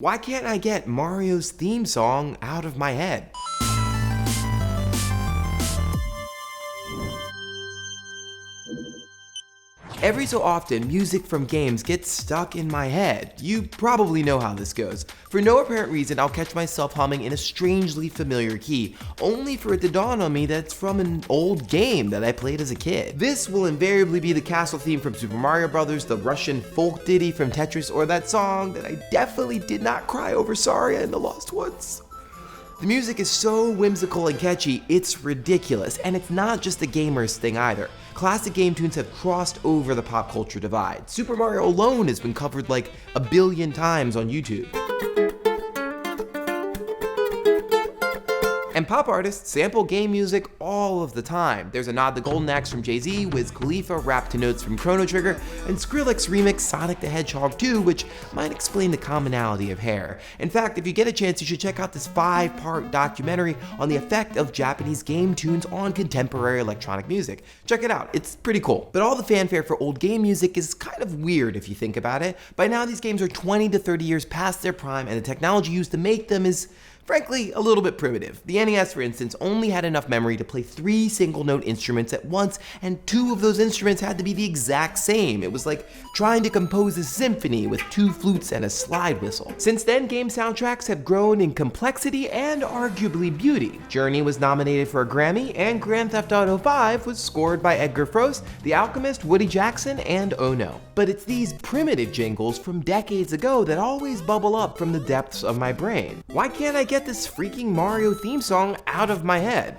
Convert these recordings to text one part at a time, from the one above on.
Why can't I get Mario's theme song out of my head? Every so often, music from games gets stuck in my head. You probably know how this goes. For no apparent reason, I'll catch myself humming in a strangely familiar key, only for it to dawn on me that it's from an old game that I played as a kid. This will invariably be the castle theme from Super Mario Bros., the Russian folk ditty from Tetris, or that song that I definitely did not cry over Saria in The Lost Woods. The music is so whimsical and catchy, it's ridiculous, and it's not just a gamer's thing either. Classic game tunes have crossed over the pop culture divide. Super Mario alone has been covered like 1 billion times on YouTube. And pop artists sample game music all of the time. There's a nod to Golden Axe from Jay-Z, Wiz Khalifa rapped to notes from Chrono Trigger, and Skrillex remixed Sonic the Hedgehog 2, which might explain the commonality of hair. In fact, if you get a chance, you should check out this 5-part documentary on the effect of Japanese game tunes on contemporary electronic music. Check it out, it's pretty cool. But all the fanfare for old game music is kind of weird if you think about it. By now, these games are 20 to 30 years past their prime, and the technology used to make them is frankly, a little bit primitive. The NES, for instance, only had enough memory to play 3 single-note instruments at once, and 2 of those instruments had to be the exact same. It was like trying to compose a symphony with 2 flutes and a slide whistle. Since then, game soundtracks have grown in complexity and arguably beauty. Journey was nominated for a Grammy, and Grand Theft Auto V was scored by Edgar Froese, The Alchemist, Woody Jackson, and Oh No. But it's these primitive jingles from decades ago that always bubble up from the depths of my brain. Why can't I get this freaking Mario theme song out of my head?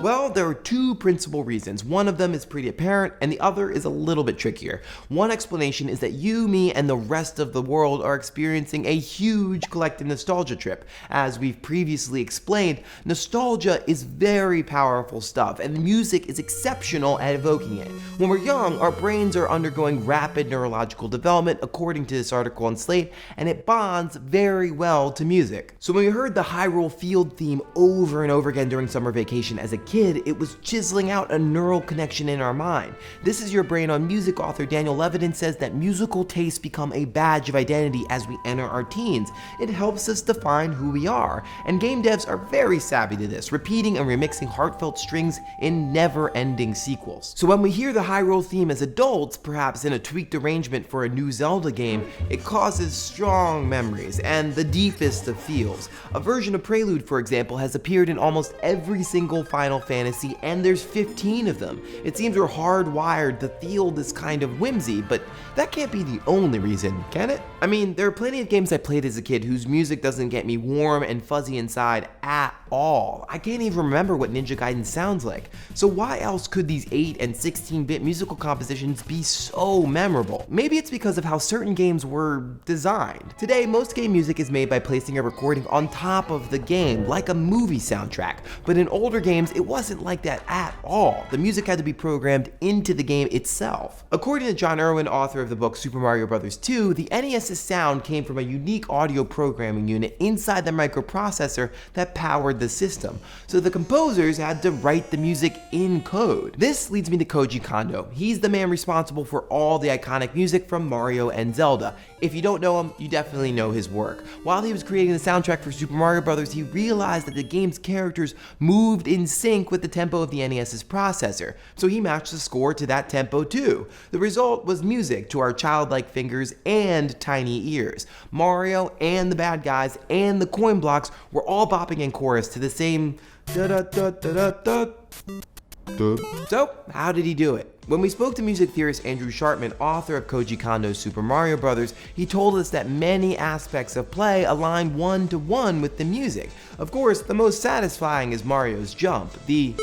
Well, there are 2 principal reasons. One of them is pretty apparent, and the other is a little bit trickier. One explanation is that you, me, and the rest of the world are experiencing a huge collective nostalgia trip. As we've previously explained, nostalgia is very powerful stuff, and the music is exceptional at evoking it. When we're young, our brains are undergoing rapid neurological development, according to this article on Slate, and it bonds very well to music. So when we heard the Hyrule Field theme over and over again during summer vacation as a kid, it was chiseling out a neural connection in our mind. This Is Your Brain on Music author Daniel Levitin says that musical tastes become a badge of identity as we enter our teens. It helps us define who we are, and game devs are very savvy to this, repeating and remixing heartfelt strings in never-ending sequels. So when we hear the Hyrule theme as adults, perhaps in a tweaked arrangement for a new Zelda game, it causes strong memories and the deepest of feels. A version of Prelude, for example, has appeared in almost every single Final Fantasy, and there's 15 of them. It seems we're hardwired to feel this kind of whimsy, but that can't be the only reason, can it? I mean, there are plenty of games I played as a kid whose music doesn't get me warm and fuzzy inside at all. I can't even remember what Ninja Gaiden sounds like. So why else could these 8 and 16-bit musical compositions be so memorable? Maybe it's because of how certain games were designed. Today, most game music is made by placing a recording on top of the game, like a movie soundtrack. But in older games, it wasn't like that at all. The music had to be programmed into the game itself. According to John Irwin, author of the book Super Mario Bros. 2, the NES's sound came from a unique audio programming unit inside the microprocessor that powered the system. So the composers had to write the music in code. This leads me to Koji Kondo. He's the man responsible for all the iconic music from Mario and Zelda. If you don't know him, you definitely know his work. While he was creating the soundtrack for Super Mario Bros., he realized that the game's characters moved in sync with the tempo of the NES's processor, so he matched the score to that tempo too. The result was music to our childlike fingers and tiny ears. Mario and the bad guys and the coin blocks were all bopping in chorus to the same da-da-da-da-da-da. So, how did he do it? When we spoke to music theorist Andrew Schartman, author of Koji Kondo's Super Mario Bros., he told us that many aspects of play align one-to-one with the music. Of course, the most satisfying is Mario's jump. The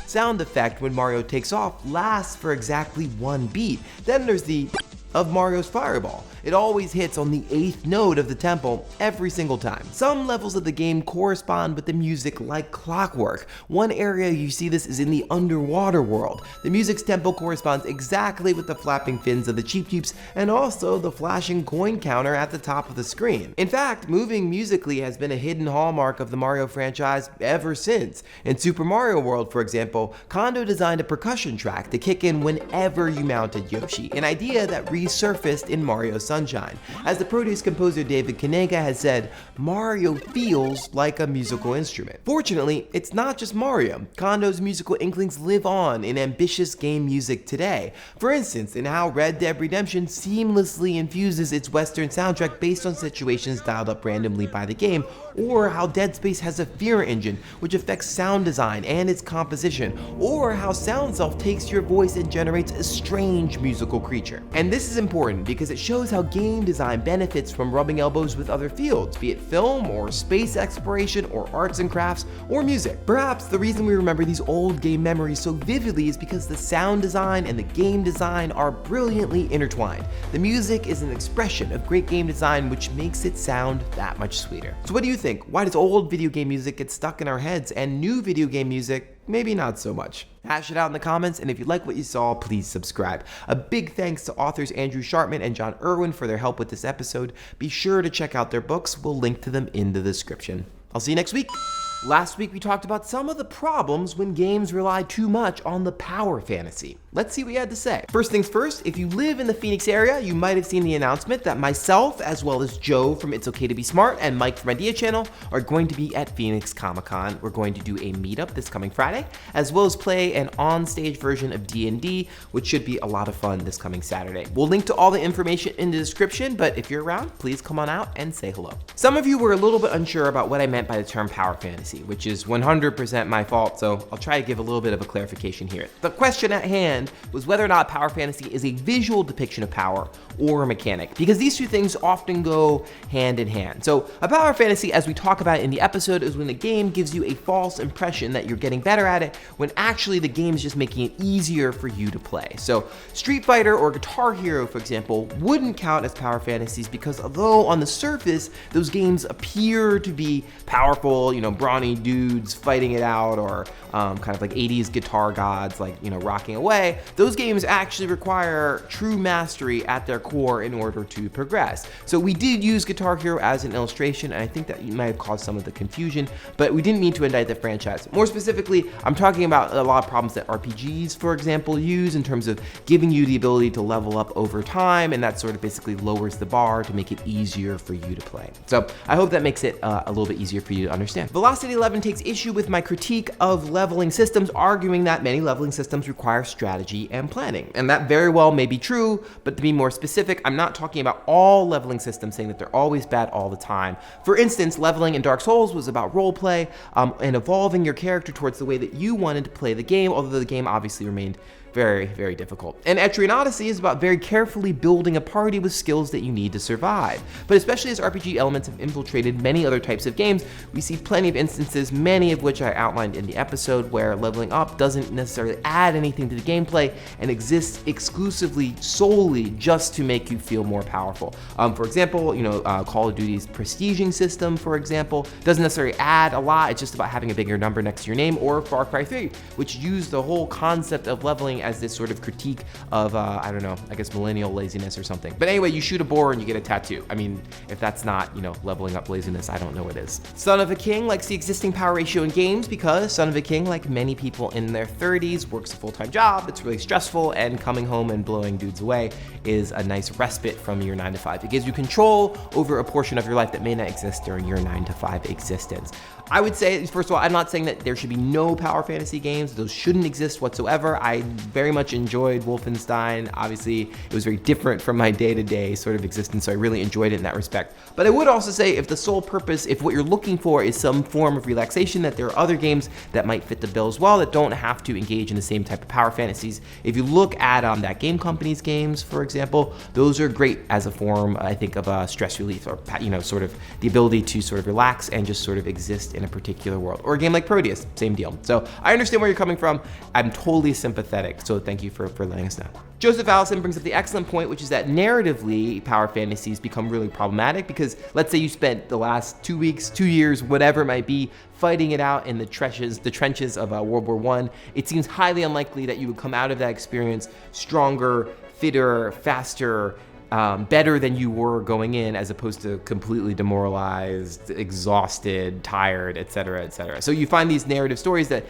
sound effect when Mario takes off lasts for exactly 1 beat. Then there's the of Mario's fireball. It always hits on the 8th note of the tempo every single time. Some levels of the game correspond with the music like clockwork. One area you see this is in the underwater world. The music's tempo corresponds exactly with the flapping fins of the Cheep Cheeps and also the flashing coin counter at the top of the screen. In fact, moving musically has been a hidden hallmark of the Mario franchise ever since. In Super Mario World, for example, Kondo designed a percussion track to kick in whenever you mounted Yoshi, an idea that clearly surfaced in Mario Sunshine. As the Proteus composer David Kanega has said, Mario feels like a musical instrument. Fortunately, it's not just Mario. Kondo's musical inklings live on in ambitious game music today. For instance, in how Red Dead Redemption seamlessly infuses its Western soundtrack based on situations dialed up randomly by the game, or how Dead Space has a fear engine which affects sound design and its composition, or how SoundSelf takes your voice and generates a strange musical creature. And this is important because it shows how game design benefits from rubbing elbows with other fields, be it film or space exploration or arts and crafts or music. Perhaps the reason we remember these old game memories so vividly is because the sound design and the game design are brilliantly intertwined. The music is an expression of great game design, which makes it sound that much sweeter. So what do you think? Why does old video game music get stuck in our heads and new video game music maybe not so much? Hash it out in the comments, and if you like what you saw, please subscribe. A big thanks to authors Andrew Sharpman and John Irwin for their help with this episode. Be sure to check out their books. We'll link to them in the description. I'll see you next week. Last week we talked about some of the problems when games rely too much on the power fantasy. Let's see what you had to say. First things first, if you live in the Phoenix area, you might have seen the announcement that myself, as well as Joe from It's Okay to Be Smart and Mike from Idea Channel, are going to be at Phoenix Comic-Con. We're going to do a meetup this coming Friday, as well as play an on-stage version of D&D, which should be a lot of fun this coming Saturday. We'll link to all the information in the description, but if you're around, please come on out and say hello. Some of you were a little bit unsure about what I meant by the term power fantasy, which is 100% my fault, so I'll try to give a little bit of a clarification here. The question at hand was whether or not power fantasy is a visual depiction of power or a mechanic, because these two things often go hand in hand. So a power fantasy, as we talk about in the episode, is when the game gives you a false impression that you're getting better at it, when actually the game is just making it easier for you to play. So Street Fighter or Guitar Hero, for example, wouldn't count as power fantasies because although on the surface those games appear to be powerful, brawny dudes fighting it out, or kind of like 80s guitar gods, like, rocking away, those games actually require true mastery at their core in order to progress. So we did use Guitar Hero as an illustration, and I think that might have caused some of the confusion, but we didn't mean to indict the franchise. More specifically, I'm talking about a lot of problems that RPGs, for example, use in terms of giving you the ability to level up over time, and that sort of basically lowers the bar to make it easier for you to play. So I hope that makes it a little bit easier for you to understand. Velocity 11 takes issue with my critique of leveling systems, arguing that many leveling systems require strategy and planning. And that very well may be true, but to be more specific, I'm not talking about all leveling systems, saying that they're always bad all the time. For instance, leveling in Dark Souls was about roleplay and evolving your character towards the way that you wanted to play the game, although the game obviously remained very, very difficult. And Etrian Odyssey is about very carefully building a party with skills that you need to survive. But especially as RPG elements have infiltrated many other types of games, we see plenty of instances, many of which I outlined in the episode, where leveling up doesn't necessarily add anything to the gameplay and exists exclusively solely just to make you feel more powerful. For example, Call of Duty's prestiging system, for example, doesn't necessarily add a lot. It's just about having a bigger number next to your name, or Far Cry 3, which used the whole concept of leveling as this sort of critique of, I don't know, I guess millennial laziness or something. But anyway, you shoot a boar and you get a tattoo. I mean, if that's not, leveling up laziness, I don't know what is. Son of a King likes the existing power ratio in games because Son of a King, like many people in their 30s, works a full-time job. It's really stressful, and coming home and blowing dudes away is a nice respite from your 9 to 5. It gives you control over a portion of your life that may not exist during your 9 to 5 existence. I would say, first of all, I'm not saying that there should be no power fantasy games. Those shouldn't exist whatsoever. I very much enjoyed Wolfenstein. Obviously, it was very different from my day-to-day sort of existence, so I really enjoyed it in that respect. But I would also say, if the sole purpose, if what you're looking for is some form of relaxation, that there are other games that might fit the bill as well, that don't have to engage in the same type of power fantasies. If you look at that game company's games, for example, those are great as a form, I think, of stress relief, or sort of the ability to sort of relax and just sort of exist in a particular world. Or a game like Proteus, same deal. So I understand where you're coming from. I'm totally sympathetic, so thank you for letting us know. Joseph Allison brings up the excellent point, which is that narratively, power fantasies become really problematic because let's say you spent the last 2 weeks, 2 years, whatever it might be, fighting it out in the trenches of World War I. It seems highly unlikely that you would come out of that experience stronger, fitter, faster, better than you were going in, as opposed to completely demoralized, exhausted, tired, etc., etc. So you find these narrative stories that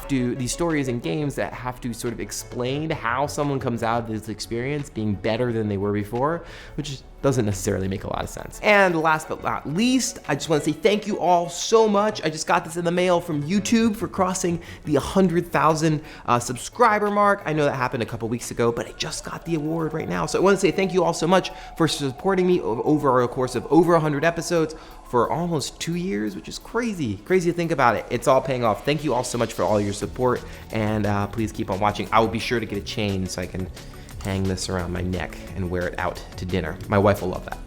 these stories and games that have to sort of explain how someone comes out of this experience being better than they were before, which doesn't necessarily make a lot of sense. And last but not least, I just want to say thank you all so much. I just got this in the mail from YouTube for crossing the 100,000 subscriber mark. I know that happened a couple weeks ago, but I just got the award right now. So I want to say thank you all so much for supporting me over a course of over 100 episodes for almost 2 years, which is crazy to think about it. It's all paying off. Thank you all so much for all your support, and please keep on watching. I will be sure to get a chain so I can hang this around my neck and wear it out to dinner. My wife will love that.